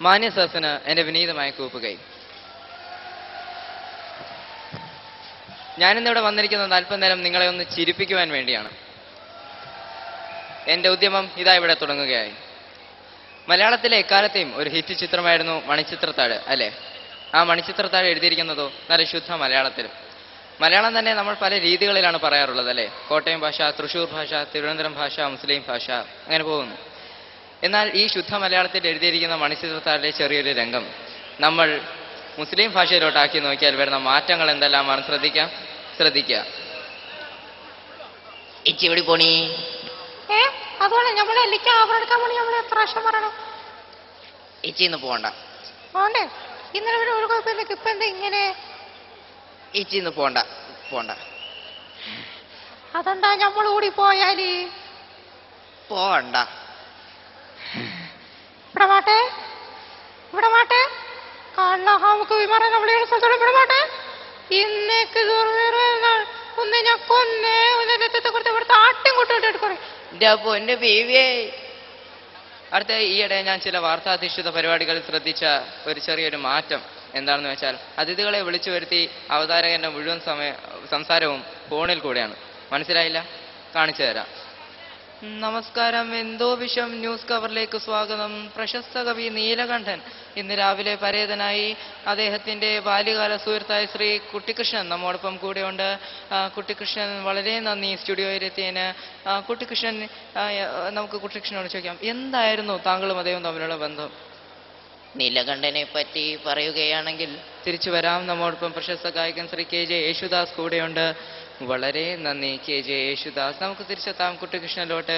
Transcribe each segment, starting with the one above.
മാന്യ സദസ്സിന് എൻ്റെ വിനീതമായ കൂപ്പുകൈ. ഞാനിന്നിവിടെ വന്നിരിക്കുന്നത് അല്പനേരം നിങ്ങളെ ഒന്ന് ചിരിപ്പിക്കുവാൻ വേണ്ടിയാണ്. എൻ്റെ ഉദ്യമം ഇതാ ഇവിടെ തുടങ്ങുകയായി. മലയാളത്തിലെ എക്കാലത്തെയും ഒരു ഹിറ്റ് ചിത്രമായിരുന്നു മണിച്ചിത്രത്താഴ്, അല്ലേ? ആ മണിച്ചിത്രത്താഴ് എഴുതിയിരിക്കുന്നതോ നല്ല ശുദ്ധ മലയാളത്തിലും. മലയാളം തന്നെ നമ്മൾ പല രീതികളിലാണ് പറയാറുള്ളത്, അല്ലേ? കോട്ടയം ഭാഷ, തൃശ്ശൂർ ഭാഷ, തിരുവനന്തപുരം ഭാഷ, മുസ്ലിം ഭാഷ, അങ്ങനെ പോകുന്നു. എന്നാൽ ഈ ശുദ്ധ മലയാളത്തിൽ എഴുതിയിരിക്കുന്ന മണിച്ചിത്രത്താഴിലെ ചെറിയൊരു രംഗം നമ്മൾ മുസ്ലിം ഭാഷയിലോട്ടാക്കി നോക്കിയാൽ വരുന്ന മാറ്റങ്ങൾ എന്തെല്ലാമാണ് ശ്രദ്ധിക്കുക. ഇച്ചിവിടെ പോണി അതുപോലെ നമ്മളെ അവരെടുക്കാൻ പോണി നമ്മൾ എത്ര വർഷം പറയണം? ഇച്ചിന്ന് പോണ്ട. പോണ്ടേ? ഇന്നലെ പിന്നെ ഒരു കുഴപ്പമില്ല. ഇപ്പൊ എന്താ ഇങ്ങനെ? ഇച്ചിന്ന് പോണ്ട. അതെന്താ നമ്മൾ കൂടി പോയാല്? പോണ്ട. ഇവിടെ മാട്ടെ കള്ളഹാമുക്ക് വിമാനം നമ്മളെ സ്ഥലത്തോടെ ഇവിടെ മാട്ടെ. ഇന്നേക്ക് ഒന്ന് ഞാൻ കൊന്നേ കൊടുത്ത് ഇവിടുത്തെ ആട്ടും കൂട്ടോട്ട് എടുക്കണേ. എന്റെ ബേബിയേ. അടുത്ത ഈയിടെ ഞാൻ ചില വാർത്താധിഷ്ഠിത പരിപാടികളിൽ ശ്രദ്ധിച്ച ഒരു ചെറിയൊരു മാറ്റം എന്താണെന്ന് വെച്ചാൽ അതിഥികളെ വിളിച്ചു വരുത്തി അവതാരകന്റെ മുഴുവൻ സംസാരവും ഫോണിൽ കൂടെയാണ്. മനസ്സിലായില്ല? കാണിച്ചു തരാം. നമസ്കാരം, എന്തോ വിഷം ന്യൂസ് കവറിലേക്ക് സ്വാഗതം. പ്രശസ്ത കവി നീലകണ്ഠൻ ഇന്ന് രാവിലെ പരേതനായി. അദ്ദേഹത്തിന്റെ ബാല്യകാല സുഹൃത്തായ ശ്രീ കുട്ടിക്കൃഷ്ണൻ നമ്മോടൊപ്പം കൂടെയുണ്ട്. കുട്ടിക്കൃഷ്ണൻ, വളരെ നന്ദി സ്റ്റുഡിയോയിലെത്തിയതിന്. കുട്ടിക്കൃഷ്ണൻ, നമുക്ക് കുട്ടിക്കൃഷ്ണനോട് ചോദിക്കാം, എന്തായിരുന്നു താങ്കളും അദ്ദേഹവും തമ്മിലുള്ള ബന്ധം? നീലകണ്ഠനെ പറ്റി പറയുകയാണെങ്കിൽ തിരിച്ചു വരാം. നമ്മോടൊപ്പം പ്രശസ്ത ഗായകൻ ശ്രീ കെ ജെ യേശുദാസ് കൂടെയുണ്ട്. വളരെ നന്ദി കെ ജെ യേശുദാസ്. നമുക്ക് തിരിച്ചെത്താം കുട്ടിക്കൃഷ്ണനിലോട്ട്.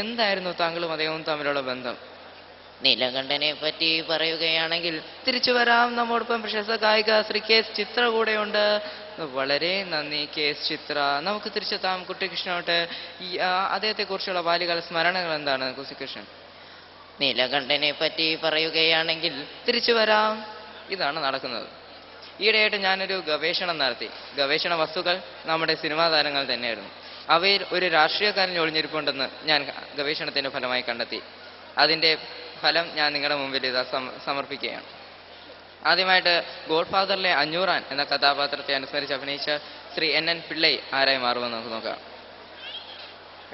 എന്തായിരുന്നു താങ്കളും അദ്ദേഹവും തമ്മിലുള്ള ബന്ധം? നീലകണ്ഠനെ പറ്റി പറയുകയാണെങ്കിൽ തിരിച്ചു വരാം. നമ്മോടൊപ്പം പ്രശസ്ത ഗായിക ശ്രീ കെ എസ് ചിത്ര കൂടെയുണ്ട്. വളരെ നന്ദി കെ എസ് ചിത്ര. നമുക്ക് തിരിച്ചെത്താം കുട്ടിക്കൃഷ്ണനോട്ട്. അദ്ദേഹത്തെ കുറിച്ചുള്ള ബാല്യകാല സ്മരണകൾ എന്താണ് കുട്ടിക്കൃഷ്ണൻ? നീലകണ്ഠനെ പറ്റി പറയുകയാണെങ്കിൽ തിരിച്ചു വരാം. ഇതാണ് നടക്കുന്നത്. ഈയിടെയായിട്ട് ഞാനൊരു ഗവേഷണം നടത്തി. ഗവേഷണ വസ്തുക്കൾ നമ്മുടെ സിനിമാ താരങ്ങൾ തന്നെയായിരുന്നു. അവയിൽ ഒരു രാഷ്ട്രീയക്കാരൻ ഒളിഞ്ഞിരിപ്പുണ്ടെന്ന് ഞാൻ ഗവേഷണത്തിന്റെ ഫലമായി കണ്ടെത്തി. അതിൻ്റെ ഫലം ഞാൻ നിങ്ങളുടെ മുമ്പിൽ ഇതാ സമർപ്പിക്കുകയാണ്. ആദ്യമായിട്ട് ഗോഡ് ഫാദറിലെ അഞ്ഞൂറാൻ എന്ന കഥാപാത്രത്തെ അനുസ്മരിച്ച് അഭിനയിച്ച ശ്രീ NN പിള്ളൈ ആരായി മാറുമെന്ന് നമുക്ക് നോക്കാം.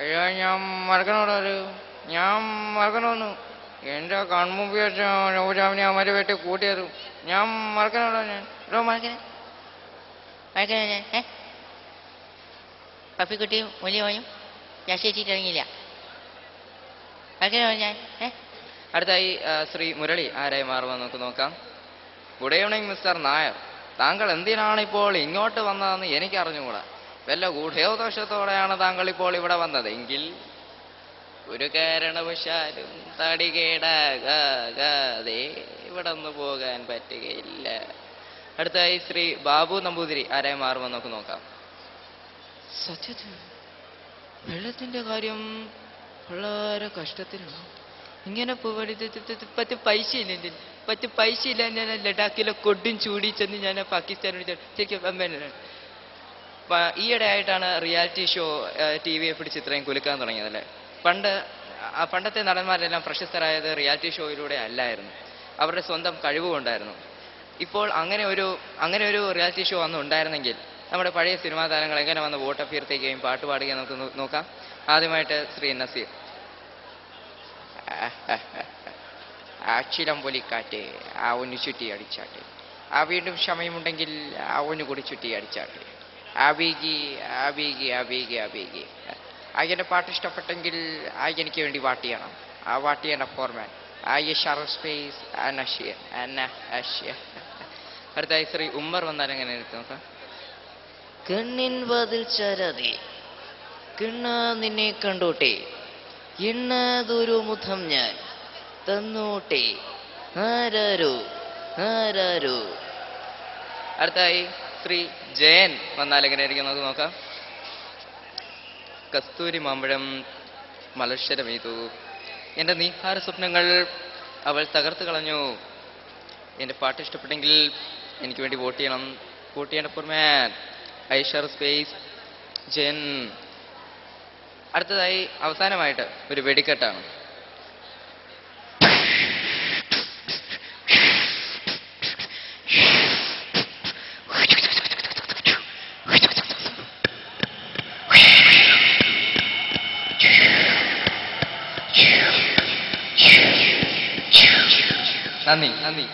അയ്യോ, ഞാൻ മറക്കണമെന്നു എൻ്റെ കൺമുമ്പിൽ വെച്ച നൂരാമിനെ അമര വെട്ടി കൂട്ടിയത് ഞാൻ മറക്കണോടോ. ഞാൻ പപ്പിക്കുട്ടി വലിയ പോയും ചേച്ചിട്ടിറങ്ങിയില്ല. ഞാൻ അടുത്തായി ശ്രീ മുരളി ആരായി മാറുമെന്ന് നമുക്ക് നോക്കാം. Good evening mister Nair. താങ്കൾ എന്തിനാണ് ഇപ്പോൾ ഇങ്ങോട്ട് വന്നതെന്ന് എനിക്ക് അറിഞ്ഞുകൂടാ. വല്ല ഗൂഢോദ്ദേശത്തോടെയാണ് താങ്കൾ ഇപ്പോൾ ഇവിടെ വന്നതെങ്കിൽ ഒരു കാരണവശാലും തടികേടാകാതെ ഇവിടെ ഒന്ന് പോകാൻ പറ്റുകയില്ല. അടുത്തായി ശ്രീ ബാബു നമ്പൂതിരി ആരായി മാറുമെന്ന് നമുക്ക് നോക്കാം. സത്യത്തിൽ വെള്ളത്തിന്റെ കാര്യം വളരെ കഷ്ടത്തിലാണ്. ഇങ്ങനെ പറ്റി പൈസ ഇല്ല. ഞാൻ ലഡാക്കിലെ കൊടും ചൂടി ചെന്ന് ഞാൻ പാകിസ്ഥാനോട് ശരിക്കും ഈയിടെ ആയിട്ടാണ് റിയാലിറ്റി ഷോ TV-യെ പിടിച്ച് ഇത്രയും കുലുക്കാൻ തുടങ്ങിയതല്ലേ. പണ്ടത്തെ നടന്മാരെല്ലാം പ്രശസ്തരായത് റിയാലിറ്റി ഷോയിലൂടെ അല്ലായിരുന്നു, അവരുടെ സ്വന്തം കഴിവുകൊണ്ടായിരുന്നു. ഇപ്പോൾ അങ്ങനെ ഒരു റിയാലിറ്റി ഷോ അന്ന് ഉണ്ടായിരുന്നെങ്കിൽ നമ്മുടെ പഴയ സിനിമാ താരങ്ങൾ എങ്ങനെ വന്ന് വോട്ട് അഭ്യർത്ഥിക്കുകയും പാട്ട് പാടുകയും നമുക്ക് നോക്കാം. ആദ്യമായിട്ട് ശ്രീ നസീർ. ചിലം പൊലിക്കാറ്റ് ഒന്ന് ചുറ്റി അടിച്ചാട്ടെ, വീണ്ടും സമയമുണ്ടെങ്കിൽ ഒന്ന് കൂടി ചുറ്റി അടിച്ചാട്ടെ, ആബീഗി. എൻ്റെ പാട്ട് ഇഷ്ടപ്പെട്ടെങ്കിൽ എനിക്ക് വേണ്ടി വാട്ട് ചെയ്യണം. വാട്ട് ചെയ്യണ ഫോർമാൻ സ്പേസ്. അടുത്തായി ശ്രീ ഉമ്മർ വന്നാൽ എങ്ങനെ നോക്കാം. കണ്ണിൻ വാതിൽ ചാരാതെ കിണ്ണ നിന്നെ കണ്ടോട്ടെ, എണ്ണാതൊരു മുഖം ഞാൻ തന്നോട്ടെ, ആരാരോ. അടുത്തായി ശ്രീ ജയൻ വന്നാൽ എങ്ങനെയായിരിക്കും നമുക്ക് നോക്കാം. കസ്തൂരി മാമ്പഴം മലർശരമെയ്തു, എൻ്റെ നീഹാര സ്വപ്നങ്ങൾ അവൾ തകർത്ത് കളഞ്ഞു. എൻ്റെ പാട്ട് ഇഷ്ടപ്പെട്ടെങ്കിൽ എനിക്ക് വേണ്ടി വോട്ട് ചെയ്യണം. വോട്ട് ചെയ്യേണ്ട ഫോർമാൻ സ്പേസ് ജയൻ. അടുത്തതായി അവസാനമായിട്ട് ഒരു വെടിക്കെട്ടാണ്. നന്ദി.